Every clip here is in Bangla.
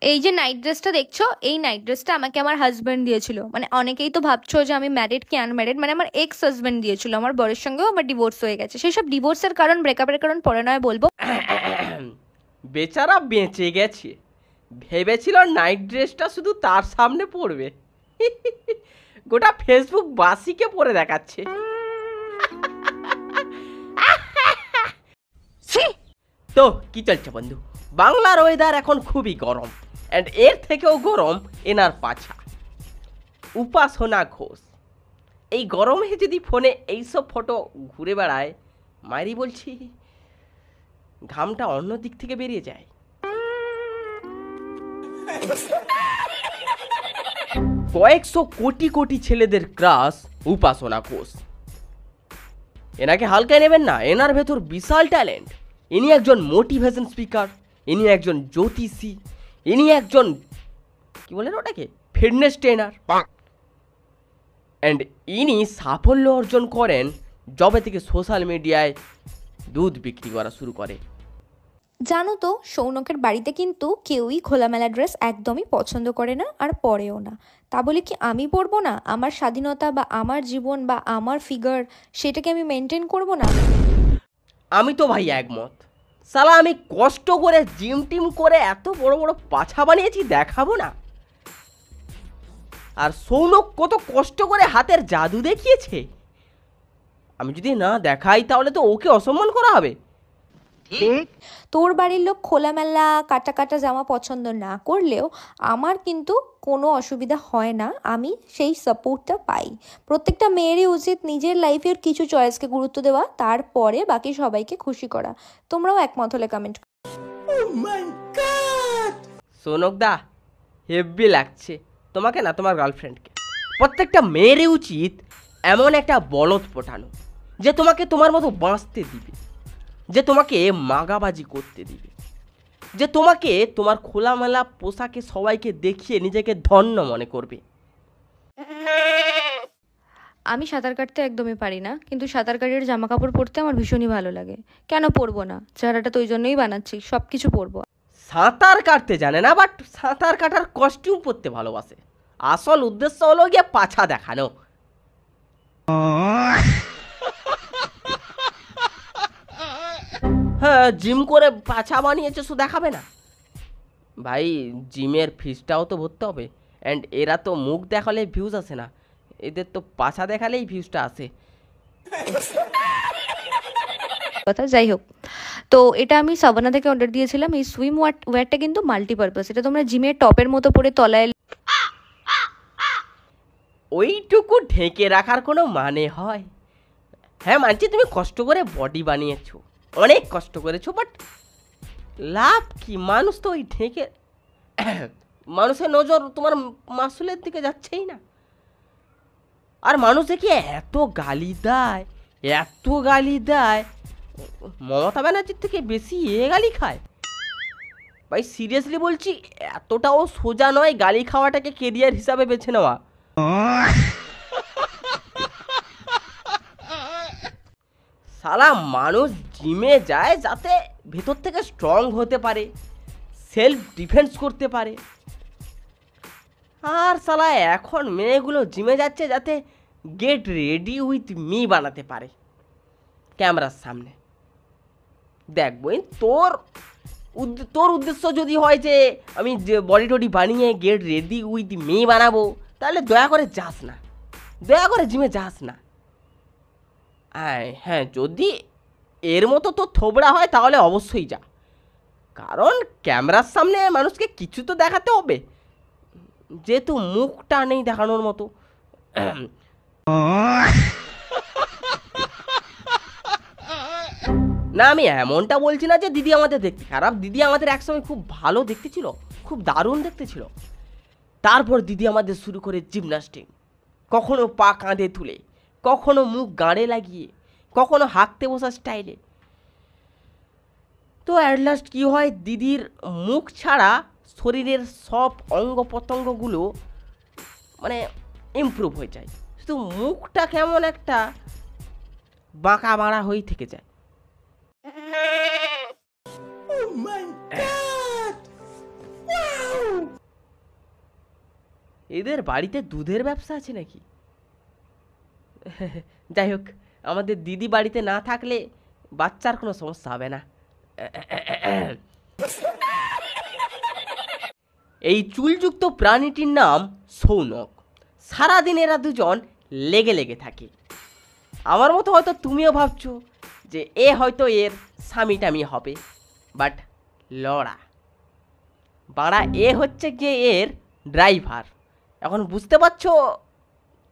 এই যে নাইট ড্রেসটা দেখছো, এই নাইট ড্রেসটা আমাকে আমার হাজবেন্ড দিয়েছিল। মানে অনেকেই তো ভাবছো যে আমি ম্যারিড কি আনম্যারিড, মানে আমার এক্স হাজবেন্ড দিয়েছিল। আমার বরের সঙ্গেও আমার ডিভোর্স হয়ে গেছে। সেই সব ডিভোর্সের কারণ, ব্রেকআপের কারণ পরে নয় বলবো। বেচারা বেঁচে গেছে, ভেবেছিল নাইট ড্রেসটা শুধু তার সামনে পড়বে, গোটা ফেসবুক বাসিকে পরে দেখাচ্ছে। তো কি চলছে বন্ধু? বাংলার ওয়েদার এখন খুবই গরম, অ্যান্ড এর থেকেও গরম এনার পাছা, উপাসনা ঘোষ। এই গরমে যদি ফোনে এইসব ফটো ঘুরে বেড়ায়, মায়েরই বলছি ঘামটা অন্য দিক থেকে বেরিয়ে যায়। কয়েকশো কোটি কোটি ছেলেদের ক্রাশ উপাসনা ঘোষ। এনাকে হালকায় নেবেন না, এনার ভেতর বিশাল ট্যালেন্ট। ইনি একজন মোটিভেশন স্পিকার, ইনি একজন জ্যোতিষী, ইনি একজন কি বলেন ওটাকে, ফিটনেস ট্রেনার। অ্যান্ড ইনি সাফল্য অর্জন করেন যবে থেকে সোশ্যাল মিডিয়ায় দুধ বিক্রি করা শুরু করে। জানো তো, সৌনকের বাড়িতে কিন্তু কেউই খোলামেলা ড্রেস একদমই পছন্দ করে না, আর পরেও না। তা বলে কি আমি পরবো না? আমার স্বাধীনতা বা আমার জীবন বা আমার ফিগার, সেটাকে আমি মেনটেন করব না? আমি তো ভাই একমত। সালা আমি কষ্ট করে জিম টিম করে এত বড় বড় পাছা বানিয়েছি, দেখাবো না? আর সৌনক কত কষ্ট করে হাতের জাদু দেখিয়েছে, আমি যদি না দেখাই তাহলে তো ওকে অসম্মান করা হবে। তোর বাড়ির লোক খোলামেলা কাটা কাটা জামা পছন্দ না করলেও আমার কিন্তু কোনো অসুবিধা হয় না, আমি সেই সাপোর্টটা পাই। প্রত্যেকটা মেয়েরই উচিত নিজের লাইফের কিছু চয়েসকে গুরুত্ব দেওয়া, তারপরে বাকি সবাইকে খুশি করা। তোমরাও একমত হলে কমেন্ট। সোনক দা, হেভি লাগছে তোমাকে না তোমার গার্লফ্রেন্ডকে। প্রত্যেকটা মেয়েরই উচিত এমন একটা বলদ পটানো যে তোমাকে তোমার মতো বাঁচতে দিবে, যে তোমাকে মাগাবাজি করতে দিবে, যে তোমাকে তোমার খোলামেলা পোশাকে সবাইকে দেখিয়ে নিজেকে ধন্য মনে করবে। আমি সাঁতার কাটতে একদমই পারি না, কিন্তু সাঁতার কাটির জামা কাপড় পরতে আমার ভীষণই ভালো লাগে। কেন পরবো না? চেহারাটা তো ওই জন্যই বানাচ্ছি, সব কিছু পরবো। সাঁতার কাটতে জানে না, বাট সাঁতার কাটার কস্টিউম পরতে ভালোবাসে। আসল উদ্দেশ্য হলো গিয়ে পাছা দেখানো। হ্যাঁ, জিম করে পাছা বানিয়েছে, শুধু দেখাবে না ভাই। জিমের ফিসটাও তো ভরতে হবে, অ্যান্ড এরা তো মুখ দেখালে ভিউজ আসে না, এদের তো পাছা দেখালেই ভিউজটা আসে। কথা যাই হোক, তো এটা আমি সাবানা থেকে অর্ডার দিয়েছিলাম। এই সুইম ওয়্যারটা কিন্তু মাল্টিপারপাস, এটা তোমরা জিমের টপের মতো পরে তলায়। ওইটুকু ঢেকে রাখার কোনো মানে হয়? হ্যাঁ মানছি, তুমি কষ্ট করে বডি বানিয়েছো, অনেক কষ্ট করেছো, বাট লাভ কি? মানুষ তো ওই ঢেকে, মানুষের নজর তোমার মাসুলের দিকে যাচ্ছেই না। আর মানুষ দেখি এত গালি দেয়, এত গালি দেয়, মমতা ব্যানার্জির থেকে বেশি গালি খায় ভাই। সিরিয়াসলি বলছি, এতটাও সোজা নয় গালি খাওয়াটাকে কেরিয়ার হিসাবে বেছে নেওয়া। সালা মানুষ জিমে যায় যাতে ভেতর থেকে স্ট্রং হতে পারে, সেলফ ডিফেন্স করতে পারে। আর সালা এখন মেয়েগুলো জিমে যাচ্ছে যাতে গেট রেডি উইথ মি বানাতে পারে ক্যামেরার সামনে। দেখ বোন, তোর উদ্দেশ্য যদি হয় যে আমি যে বডি টডি বানিয়ে গেট রেডি উইথ মি বানাবো, তাহলে দয়া করে যাস না, দয়া করে জিমে যাস না। হ্যাঁ, যদি এর মতো তো থোবড়া হয় তাহলে অবশ্যই যা, কারণ ক্যামেরার সামনে মানুষকে কিছু তো দেখাতে হবে, যেহেতু মুখটা নেই দেখানোর মতো। না, আমি এমনটা বলছি না যে দিদি আমাদের দেখতে খারাপ। দিদি আমাদের একসময় খুব ভালো দেখতে ছিল, খুব দারুণ দেখতে ছিল। তারপর দিদি আমাদের শুরু করে জিমনাস্টিক, কখনো পা কাঁধে তুলে, কখনো মুখ গাঁড়ে লাগিয়ে, কখনো হাঁকতে বসা স্টাইলে। তো অ্যাট লাস্ট কী হয়, দিদির মুখ ছাড়া শরীরের সব অঙ্গ প্রত্যঙ্গগুলো মানে ইমপ্রুভ হয়ে যায়, শুধু মুখটা কেমন একটা বাঁকা বাড়া হয়েই থেকে যায়। এদের বাড়িতে দুধের ব্যবসা আছে নাকি? যাই হোক, আমাদের দিদি বাড়িতে না থাকলে বাচ্চার কোনো সমস্যা হবে না। এই চুলযুক্ত প্রাণীটির নাম সৌনক। সারাদিন এরা দুজন লেগে লেগে থাকে। আমার মতো হয়তো তুমিও ভাবছো যে এ হয়তো এর স্বামী টামি হবে, বাট লড়া বাড়া, এ হচ্ছে গিয়ে এর ড্রাইভার। এখন বুঝতে পারছো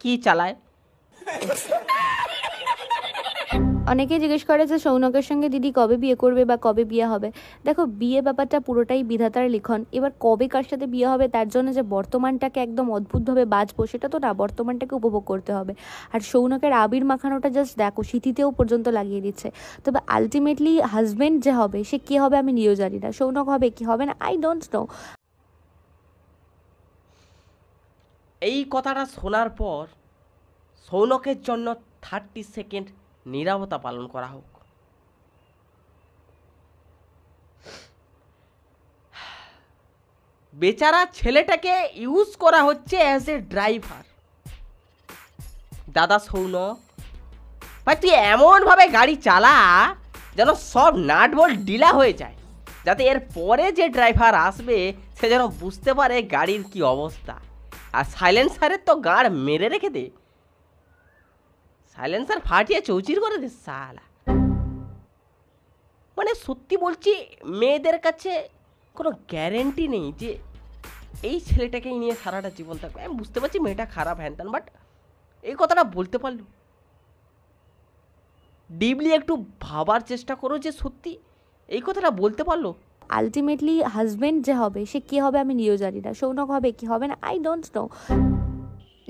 কি চালায়। অনেকেই জিজ্ঞেস করে যে সৌনকের সঙ্গে দিদি কবে বিয়ে করবে বা কবে বিয়ে হবে। দেখো, বিয়ে ব্যাপারটা পুরোটাই বিধাতার লিখন। এবার কবে কার সাথে বিয়ে হবে তার জন্য যে বর্তমানটাকে একদম অদ্ভুতভাবে বাঁচবো সেটা তো না, বর্তমানটাকে উপভোগ করতে হবে। আর সৌনকের আবির মাখানোটা জাস্ট দেখো, সিঁথিতেও পর্যন্ত লাগিয়ে দিচ্ছে। তবে আলটিমেটলি হাজব্যান্ড যে হবে সে কী হবে আমি নিজেও জানি না। সৌনক হবে কি হবে না আই ডোন্ট নো। এই কথাটা শোনার পর সৌনকের জন্য 30 সেকেন্ড নীরবতা পালন করা হোক। বেচারা ছেলেটাকে ইউজ করা হচ্ছে অ্যাজ এ ড্রাইভার। দাদা সৌনক ভাই, তুই এমনভাবে গাড়ি চালা যেন সব নাট বোল্ট ঢিলা হয়ে যায়, যাতে এর পরে যে ড্রাইভার আসবে সে যেন বুঝতে পারে গাড়ির কি অবস্থা। আর সাইলেন্সারের তো গাড় মেরে রেখে দে, সাইলেন্সার ফাটিয়ে চৌচির করে দে সালা। মানে সত্যি বলছি, মেয়েদের কাছে কোনো গ্যারেন্টি নেই যে এই ছেলেটাকেই নিয়ে সারাটা জীবন থাকবে। আমি বুঝতে পারছি মেয়েটা খারাপ হ্যান, বাট এই কথাটা বলতে পারলো। ডিপলি একটু ভাবার চেষ্টা করো যে সত্যি এই কথাটা বলতে পারলো। আলটিমেটলি হাজব্যান্ড যে হবে সে কী হবে আমি নিজেও জানি না। সৌনক হবে কি হবে না আই ডোন্ট নো।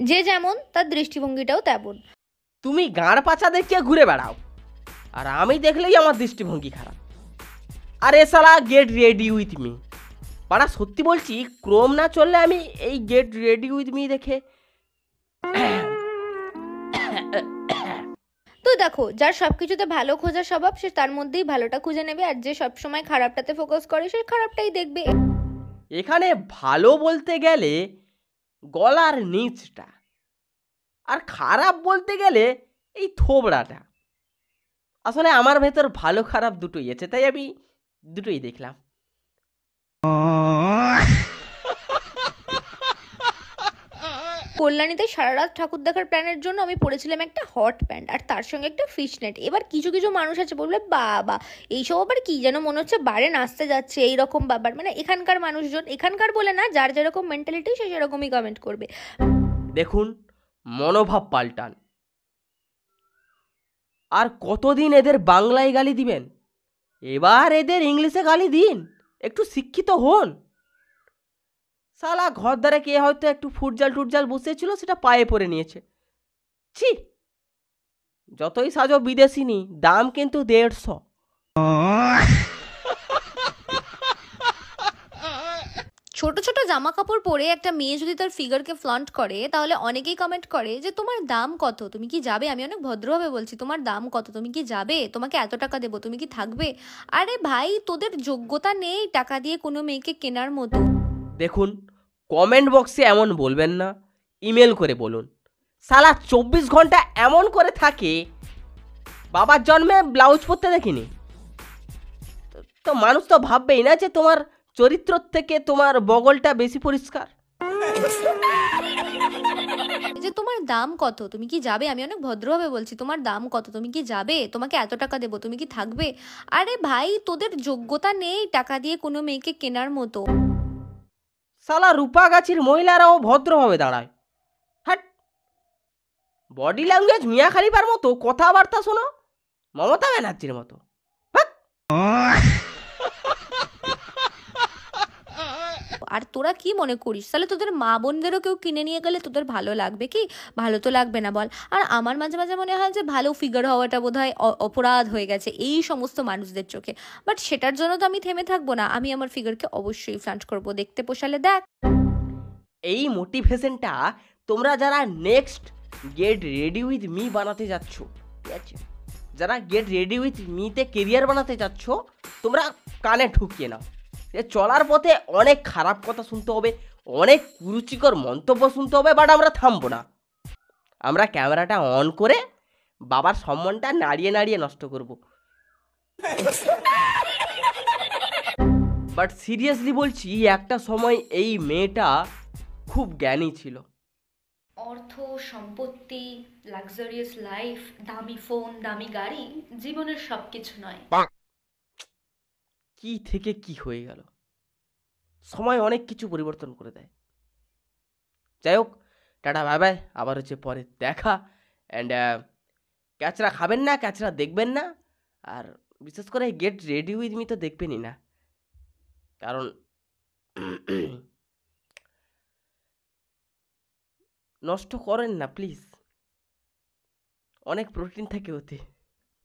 যে যেমন তার দৃষ্টিভঙ্গিটাও তেমন। তুমি গাঁড় পাচা দেখিয়ে ঘুরে বেড়াও, আর আমি দেখলেই আমার দৃষ্টিভঙ্গি খারাপ। আরে সালা গেট রেডি উইথ মি, পাড়া সত্যি বলছি ক্রোম না চললে আমি এই গেট রেডি উইথ মি দেখে। তো দেখো, যার সবকিছুতে ভালো খোঁজার স্বভাব সে তার মধ্যেই ভালোটা খুঁজে নেবে, আর যে সবসময় খারাপটাতে ফোকাস করে সে খারাপটাই দেখবে। এখানে ভালো বলতে গেলে গলার নিচটা, আর খারাপ বলতে গেলে এই থোবড়াটা। আসলে আমার ভেতর ভালো খারাপ দুটোই আছে, তাই আমি দুটোই দেখলাম। কল্যাণীতে সারা রাত ঠাকুর দেখার প্ল্যানের জন্য আমি পরেছিলাম একটা হট প্যান্ট আর তার সঙ্গে একটা ফিশ নেট। এবার কিছু কিছু মানুষ আছে বলবে বাবা এইসব আবার কি, যেন মনে হচ্ছে বারে নাচতে যাচ্ছে এইরকম ব্যাপার। মানে এখানকার মানুষজন, এখানকার বলে না, যার যেরকম মেন্টালিটি সে সেরকমই কমেন্ট করবে। দেখুন, মনোভাব পাল্টান। আর কতদিন এদের বাংলায় গালি দিবেন? এবার এদের ইংলিশে গালি দিন, একটু শিক্ষিত হন। সালা ঘর দ্বারে কে হয়তো একটু ফুটজাল টুটজাল বসেছিল, সেটা পায়ে পড়ে নিয়েছে। ছি, যতই সাজো বিদেশিনী, দাম কিন্তু 150। ছোট ছোট জামা কাপড় পরে একটা মেয়ে যদি তার ফিগারকে ফ্লন্ট করে তাহলে অনেকেই কমেন্ট করে যে তোমার দাম কত, তুমি কি যাবে? আমি অনেক ভদ্রভাবে বলছি, তোমার দাম কত, তুমি কি যাবে? তোমাকে এত টাকা দেবো, তুমি কি থাকবে? আরে ভাই, তোদের যোগ্যতা নেই টাকা দিয়ে কোনো মেয়েকে কেনার মতো। দেখুন, কমেন্ট বক্সে এমন বলবেন না, ইমেল করে বলুন। সালা 24 ঘন্টা এমন করে থাকে, বাবার জন্মে ব্লাউজ পরতে দেখিনি। তো মানুষ তো ভাববেই না যে তোমার চরিত্র থেকে তোমার বগলটা বেশি পরিষ্কার। যে তোমার দাম কত, তুমি কি যাবে? আমি অনেক ভদ্রভাবে বলছি, তোমার দাম কত, তুমি কি যাবে? তোমাকে এত টাকা দেবো, তুমি কি থাকবে? আরে ভাই, তোদের যোগ্যতা নেই টাকা দিয়ে কোনো মেয়েকে কেনার মতো। সালা রূপাগাছির মহিলারাও ভদ্রভাবে দাঁড়ায়। হ্যাঁ, বডি ল্যাঙ্গুয়েজ মিয়া খালিফার মতো, কথাবার্তা শোনো মমতা ব্যানার্জির মতো। আর তোরা কি মনে করিস তাহলে তোদের মা বোনদেরও কেউ কিনে নিয়ে গেলে তোদের ভালো লাগবে কি? ভালো তো লাগবে না বল। আর আমার মাঝে মাঝে মনে হয় যে ভালো ফিগার হওয়াটা বোধহয় অপরাধ হয়ে গেছে এই সমস্ত মানুষদের চোখে। বাট সেটার জন্য তো আমি থেমে থাকবো না, আমি আমার ফিগারকে অবশ্যই ফ্লান্ট করবো। দেখতে পোষালে দেখ। এই মোটিভেশনটা তোমরা যারা next get ready with me বানাতে যাচ্ছ, ঠিক আছে, যারা গেট রেডি উইথ মিতে কেরিয়ার বানাতে যাচ্ছ, তোমরা কানে ঢুকিয়ে নাও। সে চলার পথে অনেক খারাপ কথা শুনতে হবে, অনেক কুরুচিকর মন্তব্য শুনতে হবে, বাট আমরা থামবো না। আমরা ক্যামেরাটা অন করে বাবার সম্মানটা নাড়িয়ে নাড়িয়ে নষ্ট করব। বাট সিরিয়াসলি বলছি, একটা সময় এই মেয়েটা খুব জ্ঞানী ছিল। অর্থ, সম্পত্তি, লাক্সারিয়াস লাইফ, দামি ফোন, দামি গাড়ি জীবনের সবকিছু নয়। কি থেকে কি হয়ে গেল, সময় অনেক কিছু পরিবর্তন করে দেয়। যাই হোক, টাটা বাই বাই, আবার হচ্ছে পরে দেখা। অ্যান্ড ক্যাচরা খাবেন না, ক্যাচরা দেখবেন না, আর বিশেষ করে গেট রেডি উইথ মি তো দেখবেনই না, কারণ নষ্ট করেন না প্লিজ, অনেক প্রোটিন থাকে ওতে।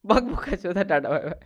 বক বকা চোদা, টাটা বাই বাই।